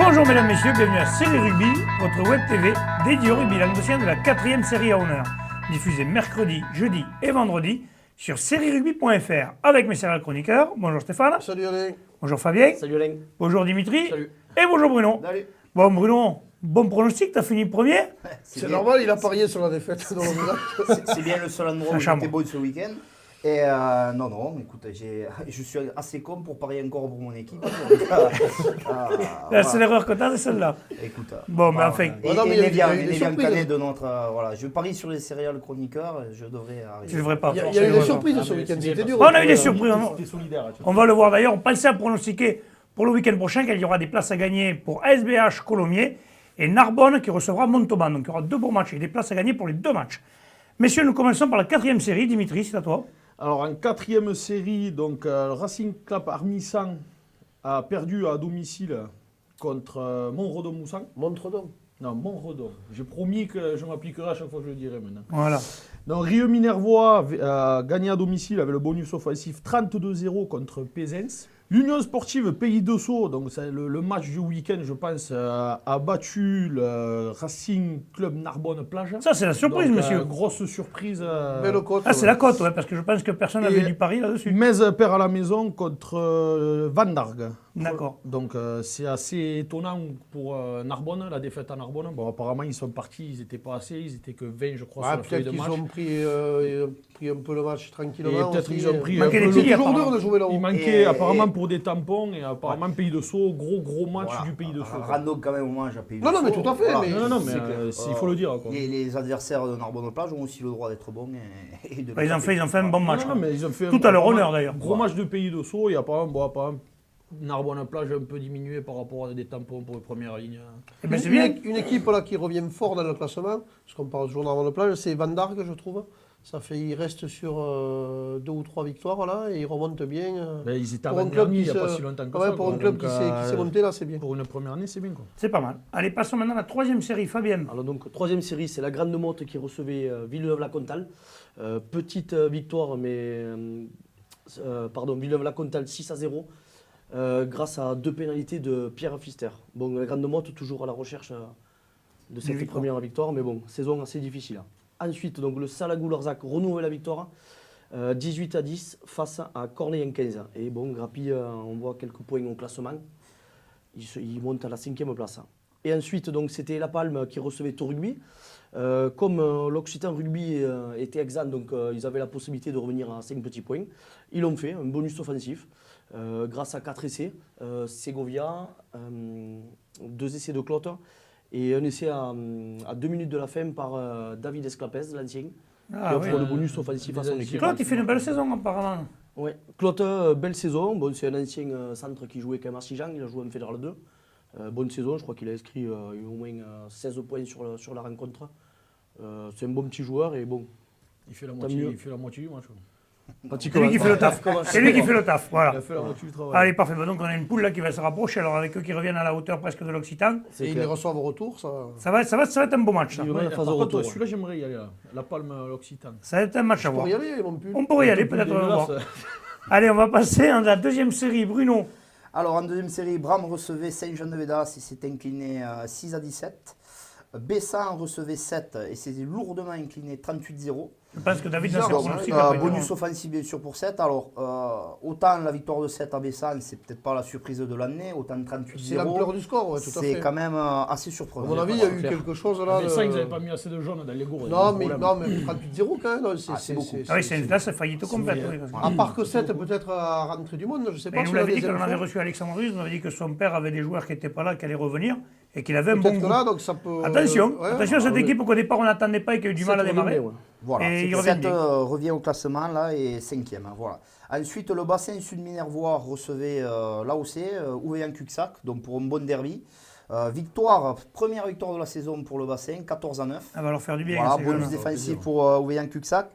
Bonjour mesdames, messieurs, bienvenue à Série Rugby, votre web TV dédiée au rugby languedocien de la 4e série à honneur, diffusée mercredi, jeudi et vendredi sur sérierugby.fr avec mes sérieux chroniqueurs. Bonjour Stéphane. Salut Alain. Bonjour Fabien. Salut Alain. Bonjour Dimitri. Salut. Et bonjour Bruno. Salut. Bon Bruno, bon pronostic, t'as fini premier. C'est normal, il a parié sur la défaite. C'est bien le seul endroit où j'étais bon ce week-end. Et non, écoute, je suis assez con pour parier encore pour mon équipe. La seule erreur que t'as, c'est celle-là. Écoute, bon, mais enfin. Et non, mais il y a eu des Nevian surprises. Canet de notre. Voilà, je parie sur les céréales chroniqueurs, je devrais arriver. Tu devrais pas. Il y a eu des surprises ce week-end, c'était dur. On a eu des surprises. solidaire. On va le voir d'ailleurs. On pensait à pronostiquer pour le week-end prochain qu'il y aura des places à gagner pour SBH Colomiers et Narbonne qui recevra Montauban. Donc il y aura deux beaux matchs et des places à gagner pour les deux matchs. Messieurs, nous commençons par la 4e série. Dimitri, c'est à toi. Alors en 4e série, donc Racing Club Armissan a perdu à domicile contre Montredon-Moussan. Montredon. Non, Montredon. J'ai promis que je m'appliquerai à chaque fois que je le dirai maintenant. Voilà. Donc Rieux-Minervois a gagné à domicile avec le bonus offensif 32-0 contre Pézens. L'Union sportive Pays de Sceaux, donc c'est le match du week-end, je pense, a battu le Racing Club Narbonne-Plage. Ça, c'est la surprise, Donc, monsieur. Grosse surprise. Belle côte. Ah, c'est la cote, ouais, parce que je pense que personne n'avait du pari là-dessus. Metz perd à la maison contre Van Darg. D'accord. Donc c'est assez étonnant pour Narbonne, la défaite à Narbonne. Bon, apparemment, ils sont partis, ils n'étaient pas assez, ils étaient que 20, je crois, sur la feuille Peut-être de qu'ils match. ont pris un peu le match tranquillement. Et peut-être aussi. qu'ils ont pris Manquait un peu des le tirs, toujours dur apparemment. de jouer là-haut. Il manquait Et- apparemment et- pour des tampons et apparemment Pays de Sceaux, gros match Voilà. du Pays de Sceaux. Rando quand même au moins, j'ai payé. Non, non, mais tout à fait, mais- Non, mais C'est clair. il faut le dire. Quoi. Les adversaires de Narbonne-Plage ont aussi le droit d'être bons et de. Ils ont fait un bon match. Non, mais ils ont fait Tout à leur honneur, d'ailleurs. Gros match de Pays de Sceaux et apparemment, Narbonne-Plage un peu diminué par rapport à des tampons pour les premières lignes. Eh ben, c'est bien. Une équipe là, qui revient fort dans le classement, parce qu'on parle toujours d'Armand de Plage, c'est Van Darg, je trouve. Il reste sur 2 ou 3 victoires là, et il remonte bien. Ben, ils étaient Pour un avant club dernier il qui n'y a pas se- si longtemps que Ouais, ça. pour quoi. un club Donc, qui s'est monté là, c'est bien. Pour une première année, c'est bien. Quoi. C'est pas mal. Allez, passons maintenant à la 3e série. Fabienne. Ah, Alors donc troisième série, c'est la Grande Motte qui recevait Villeneuve-la-Comtal. Petite victoire, mais Villeneuve-la-Comtal 6-0 grâce à 2 pénalités de Pierre Pfister. Bon, la Grande Motte toujours à la recherche de cette victoire. première victoire, mais bon, saison assez difficile. Hein. Ensuite, donc le Salagou-Larzac renouvelle la victoire. 18-10 face à Cornellien-15. Et bon, Grappi, on voit quelques points au classement. Il monte à la 5e place. Et ensuite, donc, c'était La Palme qui recevait Tour Rugby. Comme l'Occitan Rugby était exempt, donc ils avaient la possibilité de revenir à 5 petits points. Ils l'ont fait, un bonus offensif, grâce à 4 essais. Segovia, 2 essais de Clotte et un essai à 2 minutes de la fin par David Esclapez, l'ancien, Ah, qui offre oui. le bonus offensif à son équipe. Claude, il fait une belle saison apparemment. Ouais. Clotte, belle saison. Bon, c'est un ancien centre qui jouait quand même à Sijan, il a joué en Fédéral 2. Bonne saison, je crois qu'il a inscrit au moins 16 points sur la rencontre. C'est un bon petit joueur et bon. Il fait la Tant moitié, mieux. il fait la moitié du match. quoi. C'est lui qui fait le taf. C'est lui qui fait le taf. Il Voilà. a fait la moitié du travail. Allez, parfait. Bon, donc on a une poule là qui va se rapprocher. Alors avec eux qui reviennent à la hauteur presque de l'Occitan. C'est Et ils les clair. reçoivent au retour, ça. Ça va être un beau match. Ça, Il y aura la Par phase de contre, retour. celui-là, j'aimerais y aller. Là. La Palme, l'Occitan. ça va être un match à voir. Pour y aller, mon pull. On pourrait y aller, Un peu peut-être. dégueulasse. voir. Allez, on va passer à la 2e série. Bruno. Alors en deuxième série, Bram recevait Saint-Jean-de-Védas et s'est incliné 6-17. Bessan recevait 7 et s'est lourdement incliné 38-0. Je pense que David dans ses Bizarre, pronostics. hein. a pas été Bonus bon. offensif bien sûr pour 7. Alors autant la victoire de 7 à Bessan, c'est peut-être pas la surprise de l'année, autant 38-0. C'est l'ampleur du score, ouais, tout à C'est fait. quand même assez À surprenant. mon avis, il y a eu clair. quelque chose là. Mais ça, ils de- n'avaient pas mis assez de jaunes dans les gourdes. Non, mais 38-0 quand même. c'est beaucoup. Ah oui, là, c'est faillite complète. bien. Oui, parce que- À part que 7 peut-être à rentrer du monde, je sais Et pas il si nous on a l'avait dit des quand on avait infos. reçu Alexandre Ruiz, on avait dit que son père avait des joueurs qui n'étaient pas là, qui allaient revenir, et qu'il avait un bon Peut-être que goût. là, donc ça peut. Attention, ouais. attention à cette équipe qu'au départ on n'attendait pas et qui a eu du mal à démarrer. Voilà, Et il 7 revient bien. revient au classement là et 5e. Voilà. Ensuite, le bassin Sud-Minervois recevait l'AOC, Ouvéan-Cuxac, donc pour un bon derby. Première victoire de la saison pour le bassin, 14-9. Ça va leur faire du bien. Voilà, ces bonus jeunes. défensif pour Ouvéan-Cuxac.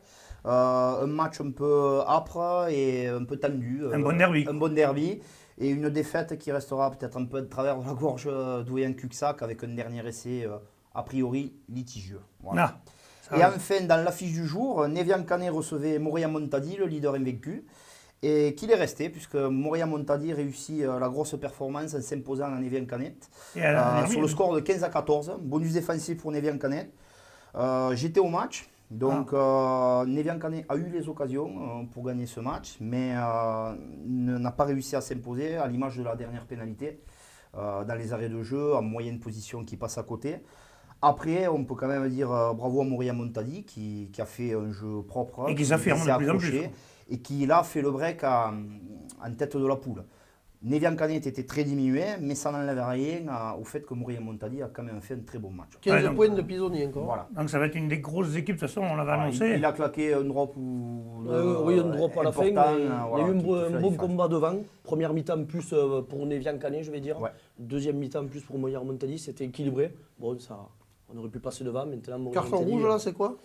Un match un peu âpre et un peu tendu. Un bon derby. Un bon derby. Et une défaite qui restera peut-être un peu de travers de la gorge d'Ouvéan-Cuxac avec un dernier essai a priori litigieux. Voilà. Ah, ça Et va. enfin, dans l'affiche du jour, Nevian Canet recevait Moria Montadi, le leader invaincu. et qu'il est resté, puisque Moria Montadi réussit la grosse performance en s'imposant à Nevian Canet sur le score de 15-14, bonus défensif pour Nevian Canet. J'étais au match, donc Nevian Canet a eu les occasions pour gagner ce match, mais n'a pas réussi à s'imposer, à l'image de la dernière pénalité, dans les arrêts de jeu, en moyenne position qui passe à côté. Après, on peut quand même dire bravo à Moria Montadi qui a fait un jeu propre. Et qui s'affirme de plus en plus. Et qui là fait le break en tête de la poule. Nevian Canet était très diminué, mais ça n'enlève rien au fait que Moria Montadi a quand même fait un très bon match. 15 points de Pisoni encore. Voilà. Donc ça va être une des grosses équipes, de toute façon, on l'avait annoncé. Il a claqué un drop oui, un drop à la fin. Il y a eu un bon combat devant. Première mi-temps plus pour Nevian Canet, je vais dire. Ouais. Deuxième mi-temps plus pour Moria Montadi. C'était équilibré. Bon, ça, on aurait pu passer devant. Maintenant, Moria Carton Montadi, rouge là, c'est quoi?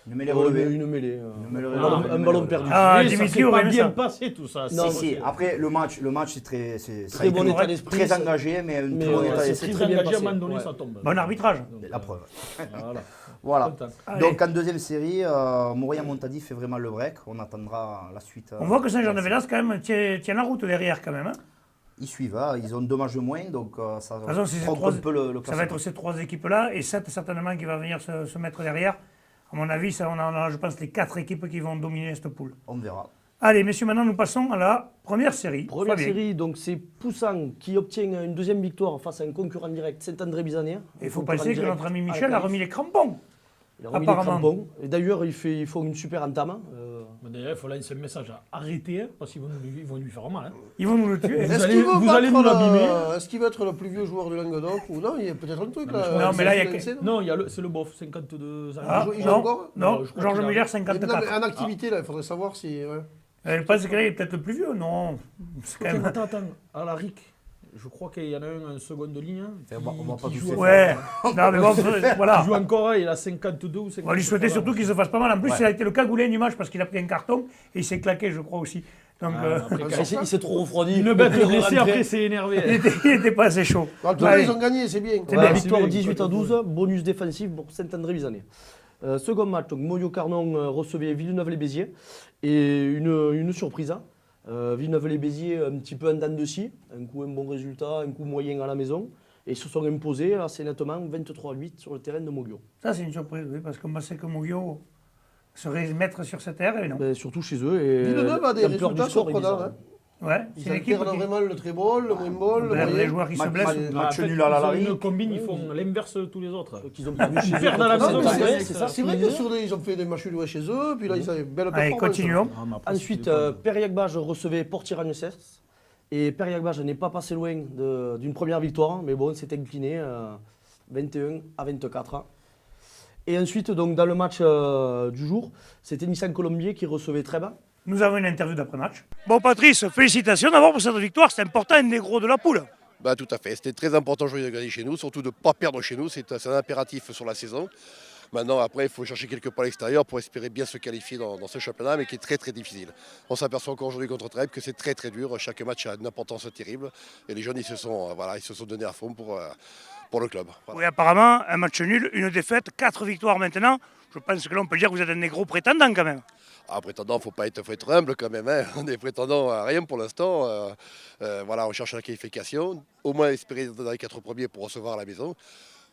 Une mêlée relevée. Une mêlée. Un Un ballon perdu. Ah, Oui, ça Dimitri s'est pas aurait bien ça. passé tout ça. Non, Si. Après, le match c'est Très bon état d'esprit. très engagé, mais un très bon état c'est d'esprit. très Très bien engagé, à un passé. moment donné, Ouais. ça tombe. Bon arbitrage. La preuve. Voilà. Voilà. Content. Allez. Donc en deuxième série, Moria Montadi fait vraiment le break. On attendra la suite. On voit que Saint-Jean-de-Vélas, quand même, tient la route derrière, quand même. Hein. Ils suivent, ils ont 2 matchs de moins, donc ça De toute façon, c'est trompe un peu le ça va classement. être ces trois équipes-là, et 7 certainement qui va venir se mettre derrière. À mon avis, on a, je pense, les 4 équipes qui vont dominer cette poule. On verra. Allez, messieurs, maintenant nous passons à la première série. Première Fabien. série, donc c'est Poussan qui obtient une deuxième victoire face à un concurrent direct, Saint-André-Bizané. Il faut penser que notre ami Michel a remis les crampons. Il a remis les apparemment. crampons. Et d'ailleurs, ils font une super entame. D'ailleurs, il faut lancer un message à arrêter, hein, parce qu'ils vont lui faire mal. Hein. Ils vont nous le tuer. Est-ce allez- qu'il veut vous battre allez nous l'abîmer. Est-ce qu'il veut être le plus vieux joueur du Languedoc ou non? Il y a peut-être un truc là. Non, mais là, il y a lancé, que- non Non, c'est le bof, 52 ans. Ah, il joue non, encore non, Je crois Georges qu'il a- Muller, Non, 54. mais en activité là, il faudrait savoir si. Ouais. Je pense que là, il est peut-être le plus vieux. Non, c'est quand même... Attends, à la RIC, je crois qu'il y en a un en seconde ligne. Enfin, on va pas qui tout joue faire. Ouais, non, mais bon, voilà. Il joue encore, il a 52 ou 53. On va lui souhaiter surtout qu'il se fasse pas mal. En plus, Ouais. il a été le cagoulé du match parce qu'il a pris un carton et il s'est claqué, je crois aussi. Donc, Il s'est trop refroidi. Une bête Il est blessée, rentré. après c'est énervé. il était pas assez chaud. En tout cas, Allez. ils ont gagné, c'est bien. C'est Ouais, bien. victoire c'est bien, 18-12, bonus défensif pour Saint-André-Bizané. Second match, donc Moyo Carnon recevait Villeneuve-les-Béziers. Et une surprise. Villeneuve-les-Béziers, un petit peu en dents de scie. Un coup un bon résultat, un coup moyen à la maison. Et ils se sont imposés assez nettement 23-8 sur le terrain de Moyo. Ça, c'est une surprise, oui, parce qu'on pensait que Mogio serait maître sur cette terre, et non. Ben, surtout chez eux. Et Villeneuve a des l'ampleur du résultats score est surprenants. bizarre. Hein. Ouais, Ils c'est une équipe alternent qui... vraiment le très bon, le moins bon, le Les moyen. joueurs qui se Match- blessent. match En fait, nul à la ils ont Larry. une combine, ils font l'inverse de tous les autres. Qu'ils ont perdu chez eux. Perdent à la contre maison, Non, mais Saint-André, c'est- c'est ça. c'est vrai que sur ils ont fait des matchs nuls chez eux, puis là ils avaient une belle Allez, performance. continuons. Ensuite, Periac-Bage recevait Portier-Ragnesses. Et Periac-Bage n'est pas passé loin d'une première victoire, mais bon, s'est incliné 21-24. Et ensuite, donc, dans le match du jour, c'était Nissan Colombier qui recevait Trèbes. Nous avons une interview d'après-match. Bon, Patrice, félicitations d'abord pour cette victoire. C'est important, un des gros de la poule. Bah, tout à fait. C'était très important aujourd'hui de gagner chez nous, surtout de ne pas perdre chez nous. C'est un impératif sur la saison. Maintenant, après, il faut chercher quelques points à l'extérieur pour espérer bien se qualifier dans ce championnat, mais qui est très très difficile. On s'aperçoit encore aujourd'hui contre Trèbes que c'est très très dur. Chaque match a une importance terrible. Et les jeunes, ils se sont donnés à fond pour le club. Voilà. Oui, apparemment, un match nul, une défaite, 4 victoires maintenant. Je pense que là, on peut dire que vous êtes un des gros prétendants quand même. Ah, prétendant, faut être humble quand même. Hein. On est prétendant à rien pour l'instant. On cherche la qualification. Au moins espérer dans les 4 premiers pour recevoir à la maison.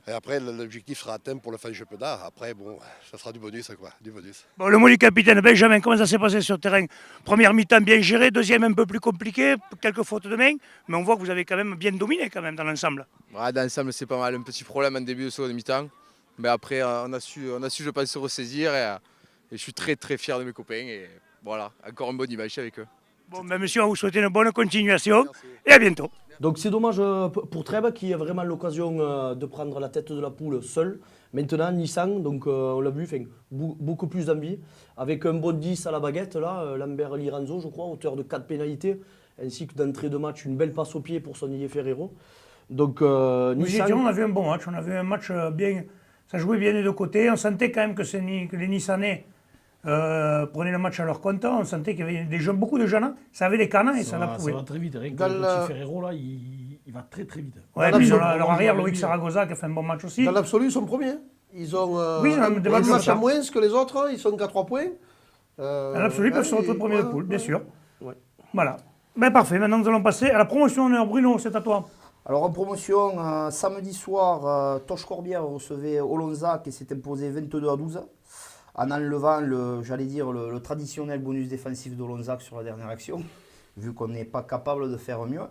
Et après, l'objectif sera atteint pour le fin du championnat. Après, bon, ça sera du bonus, quoi. Du bonus. Bon, le mot du capitaine Benjamin, comment ça s'est passé sur le terrain? Première mi-temps bien gérée, deuxième un peu plus compliqué, quelques fautes de main, mais on voit que vous avez quand même bien dominé quand même dans l'ensemble. Ouais, dans l'ensemble, c'est pas mal. Un petit problème en début de seconde mi-temps. Mais après, on a su, je pense, se ressaisir. Et je suis très, très fier de mes copains. Et voilà, encore une bonne image avec eux. Bon, ben monsieur, on vous souhaite une bonne continuation et à bientôt. Donc c'est dommage pour Trèbes qui a vraiment l'occasion de prendre la tête de la poule seul. Maintenant, Nissan, donc on l'a vu, beaucoup plus d'envie. Avec un bon 10 à la baguette, là, Lambert Liranzo, je crois, auteur de 4 pénalités, ainsi que d'entrée de match, une belle passe au pied pour Sonny Ferrero. Donc Nous Nissan, étions, on a vu un bon match, on a vu un match bien, ça jouait bien des deux côtés. On sentait quand même que les Nissanais prenaient le match à leur compte. On sentait qu'il y avait beaucoup de jeunes, ça avait des canons et ça l'a prouvé. Ça va très vite. Rien que Dans le la- petit Ferrero, là, il va très très vite. Ouais, Dans puis ils ont l'absolu, leur arrière, on Loïc va Saragoza, qui a fait un bon match aussi. Dans l'absolu, ils sont premiers. Ils ont Oui, ils ont des bonnes un match choses, en moins que les autres, ils sont qu'à 3 points. Dans l'absolu, ils peuvent se retrouver premiers de poule, bien sûr. Ouais. Voilà. Ben parfait, maintenant nous allons passer à la promotion honneur. Bruno, c'est à toi. Alors en promotion, samedi soir, Toche Corbière recevait Olonzac et s'est imposé 22-12 en enlevant le traditionnel bonus défensif d'Olonzac sur la dernière action, vu qu'on n'est pas capable de faire mieux.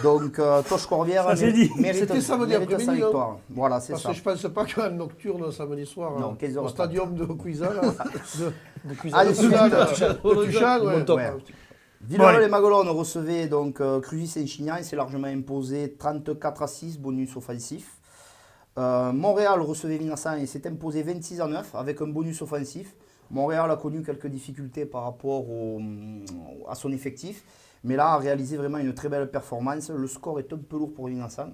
Donc Toche Corbière Ça, c'est dit. mérite C'était samedi sa après-midi, victoire. Voilà, c'est Parce ça. que je pense pas qu'un nocturne samedi soir Non, 15h30. au stadium de Cuisa, là, de Ensuite, de Tuchal, ouais. Ouais. Villeneuve et Maguelone recevaient donc Cruzy Saint-Chinian et s'est largement imposé 34-6, bonus offensif. Montréal recevait Vinassan et s'est imposé 26-9 avec un bonus offensif. Montréal a connu quelques difficultés par rapport à son effectif, mais là a réalisé vraiment une très belle performance. Le score est un peu lourd pour Vinassan,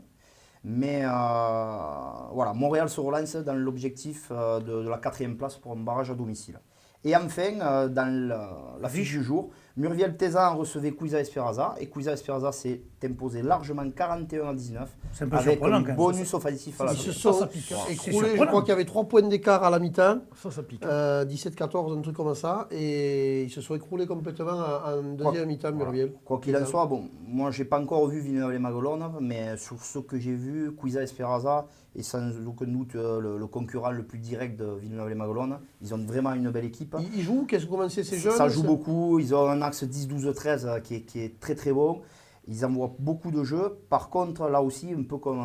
mais voilà, Montréal se relance dans l'objectif de la 4e place pour un barrage à domicile. Et enfin, dans la fiche du jour, Murviel-Tézan recevait Cuisa Esperanza et Cuisa Esperanza s'est imposé largement 41-19 C'est un peu avec surprenant un quand même. bonus offensif à la Ils se fin. sont C'est écroulés, je surprenant. crois qu'il y avait 3 points d'écart à la mi-temps, Ça pique. 17-14, un truc comme ça, et ils se sont écroulés complètement en deuxième mi-temps, Murviel. Quoi qu'il en soit, bon, moi j'ai pas encore vu Villeneuve-les-Maguelone, mais sur ce que j'ai vu, Cuisa Esperanza est sans aucun doute le concurrent le plus direct de Villeneuve-les-Maguelone. Ils ont vraiment une belle équipe. Ils jouent, qu'est-ce que comment c'est ces jeunes Ça joue c'est- beaucoup, ils ont un axe 10-12-13 qui est très très bon. Ils envoient beaucoup de jeux. Par contre, là aussi, un peu comme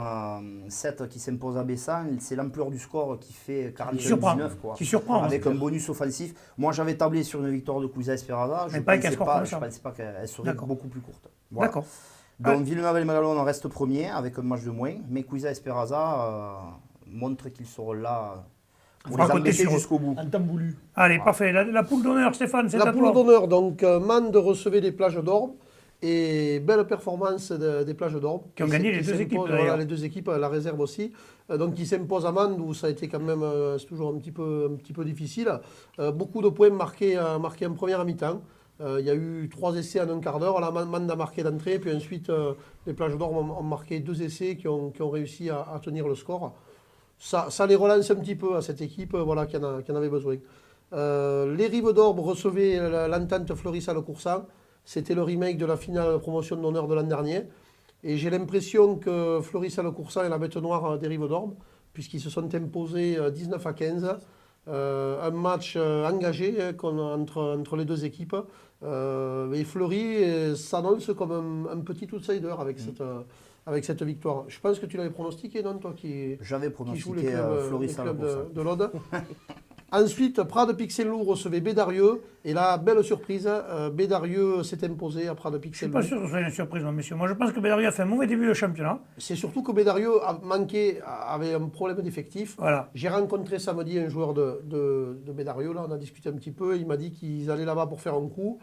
7 qui s'impose à Bessan, c'est l'ampleur du score qui fait 41-19. Quoi. Qui surprend. Avec un bonus offensif. Moi, j'avais tablé sur une victoire de Cuisa Esperanza. Je Mais ne pas avec un pensais, score pas- comme je ça. pensais pas qu'elle serait D'accord. beaucoup plus courte. Voilà. D'accord. Donc, Villeneuve-les-Maguelone reste premier avec un match de moins. Mais Cuisa Esperanza montre qu'ils seront là pour Faut pas les compter embêter sur eux. jusqu'au bout. En temps voulu. Allez, parfait. La poule d'honneur, Stéphane, c'est La à poule toi. d'honneur, donc Mende recevait des plages d'Orbe et belle performance des plages d'Orbe. Qui ont gagné les deux s'imposent, équipes, voilà, d'ailleurs. les deux équipes, la réserve aussi. Donc ils s'imposent à Mende où ça a été quand même, c'est toujours un petit peu difficile. Beaucoup de points marqués en première mi-temps. Il y a eu 3 essais en un quart d'heure. La Mende a marqué d'entrée, puis ensuite les plages d'Orbe ont marqué 2 essais qui ont réussi à tenir le score. Ça les relance un petit peu à cette équipe voilà, qui en avait besoin. Les Rives d'Orbe recevaient l'entente Fleury-Salle-Coursan. C'était le remake de la finale de promotion d'honneur de l'an dernier. Et j'ai l'impression que Fleury-Salle-Coursan est la bête noire des Rives d'Orbe, puisqu'ils se sont imposés 19-15. Un match engagé entre les deux équipes. Et Fleury s'annonce comme un petit outsider avec cette victoire. Je pense que tu l'avais pronostiqué, non, toi qui J'avais joue les pronostiqué clubs, Fleury-Salle-Coursan. de l'Aude. Ensuite, Prades-Pixel-Loup recevait Bédarieux. Et là, belle surprise, Bédarieux s'est imposé à Je ne suis Prades-Pixel-Loup. pas sûr que ce soit une surprise, moi, messieurs. Moi, je pense que Bédarieux a fait un mauvais début de championnat. C'est surtout que Bédarieux avait un problème d'effectif. Voilà. J'ai rencontré samedi un joueur de Bédarieux, là, on a discuté un petit peu. Il m'a dit qu'ils allaient là-bas pour faire un coup.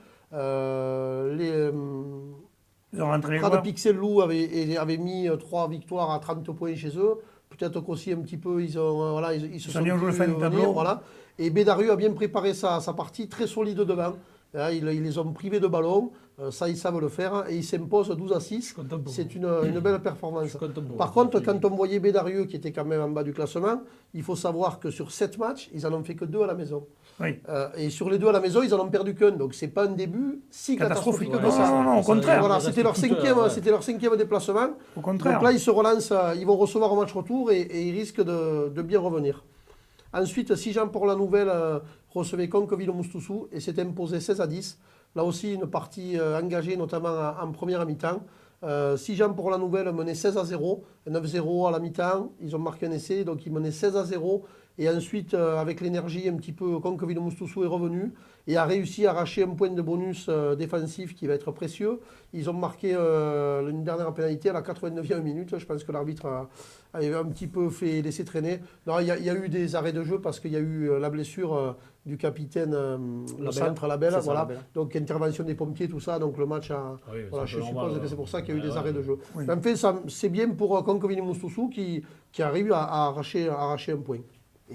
Ils ont rentré les joueurs. Prades-Pixel-Loup avait mis 3 victoires à 30 points chez eux. Peut-être qu'aussi un petit peu, ils se sont mis au jeu le fin du venir, tableau. voilà. Et Bédarieux a bien préparé sa partie, très solide devant. Là, ils les ont privés de ballon, ça ils savent le faire, et ils s'imposent 12-6. content pour C'est une belle performance. suis content pour Par eux. contre, quand on voyait Bédarieux, qui était quand même en bas du classement, il faut savoir que sur 7 matchs, ils n'en ont fait que 2 à la maison. Oui. Et sur les 2 à la maison, ils n'en ont perdu qu'un. Donc c'est pas un début si catastrophique Catastrophique. que ça. Non, au contraire. Voilà, c'était leur cinquième déplacement. Au contraire. Donc là, ils se relancent, ils vont recevoir un match retour et ils risquent de bien revenir. Ensuite, Sijan pour la nouvelle recevait Conqueville-Moustoussou et s'est imposé 16-10. Là aussi, une partie engagée, notamment en première mi-temps. Sijan pour la nouvelle menait 16-0, 9-0 à la mi-temps. Ils ont marqué un essai, donc ils menaient 16-0. Et ensuite, avec l'énergie, un petit peu, Conqueville-Moustoussou est revenu et a réussi à arracher un point de bonus défensif qui va être précieux. Ils ont marqué une dernière pénalité à la 89e minute. Je pense que l'arbitre avait un petit peu fait laisser traîner. Non, il y a eu des arrêts de jeu parce qu'il y a eu la blessure du capitaine le centre Labelle. C'est ça, Voilà. Labelle. Donc intervention des pompiers, tout ça. Donc le match a... Oui, c'est voilà, un je peu suppose normal, que c'est pour ça qu'il y a eu ouais, des ouais. arrêts de jeu. Oui. Mais en fait, c'est bien pour Conqueville-Moustoussou qui arrive à arracher un point.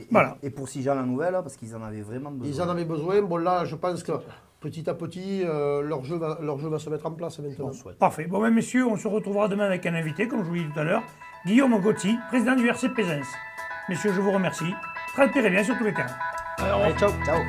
Voilà. Et pour Sijan la nouvelle, parce qu'ils en avaient vraiment besoin. Ils en avaient besoin. Bon, là, je pense que petit à petit, leur jeu va se mettre en place maintenant. On souhaite. Parfait. Bon, ben, messieurs, on se retrouvera demain avec un invité, comme je vous l'ai dit tout à l'heure, Guillaume Gauthier, président du RC Plaisance. Messieurs, je vous remercie. Transpirez bien sur tous les terrains. Allez, ciao. Ciao.